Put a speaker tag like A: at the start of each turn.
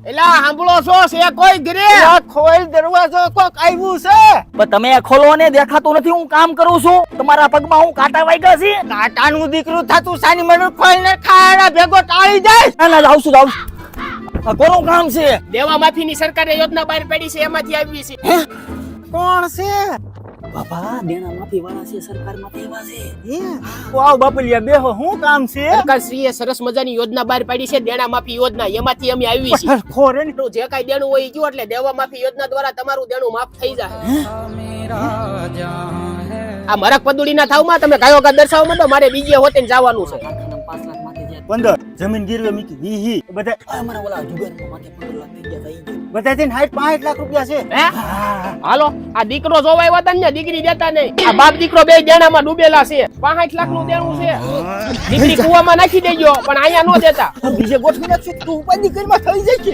A: એલા સાંભળો છો છે કોઈ ઘરે?
B: ખોલ દરવાજો, કોક આવ્યું છે.
C: પણ તમે ખોલો ને, દેખાતું નથી. હું કામ કરું છું. તમારા પગમાં હું કાંટા વાગ્યા છે?
B: કાટાનું દીકરું થાતું સાની મને ખોલ ને ખાડા ભેગો ટાળી જાય.
C: ના ના, જાઉં છું. આ કોનું કામ છે?
A: દેવા માફીની સરકારે યોજના બહાર પાડી છે, એમાંથી આવી છે.
B: કોણ છે?
C: બાપા, દેણા માફી વાળા છે, સરકારમાં એવા છે.
B: વાવ બાપલિયા બેહો, શું કામ છે?
A: સરકારશ્રીએ સરસ મજાની યોજના બહાર પાડી છે, દેણા માફી યોજના. એમાંથી અમે આવી છે.
B: ખોરે ને
A: જે કાંઈ દેણું હોય ઈ ગયું એટલે દેવા માફી યોજના દ્વારા તમારું દેણું માફ થઈ જાય. આ મરક પદુડીના થાવમાં તમે ગાયો ગા દર્શાવો માંડો, મારે બીજે હોતે જવાનું છે.
C: કારખાનામાં 5 લાખ માંથી જાય.
B: 15 જમીન ગીરવે મૂકી વીહી બધા
C: અમારા ઓલા જુગારમાં માથે 15 લાખ થઈ ગયા હતા.
B: બધા થઈને 65 લાખ રૂપિયા છે.
A: હે? હાલો, આ દીકરો જોવા આવ્યા હતા ને, દીકરી દેતા નહીં. આ બાપ દીકરો બે દેણામાં ડૂબેલા છે. 65 લાખ નું દેણું છે. દીકરી કુવામાં નાખી દેજો, પણ અહીંયા નો દેતા.
B: બીજે ગોઠવી નાખશું તું ઉપાધિ કરીમાં થઈ જાય છે.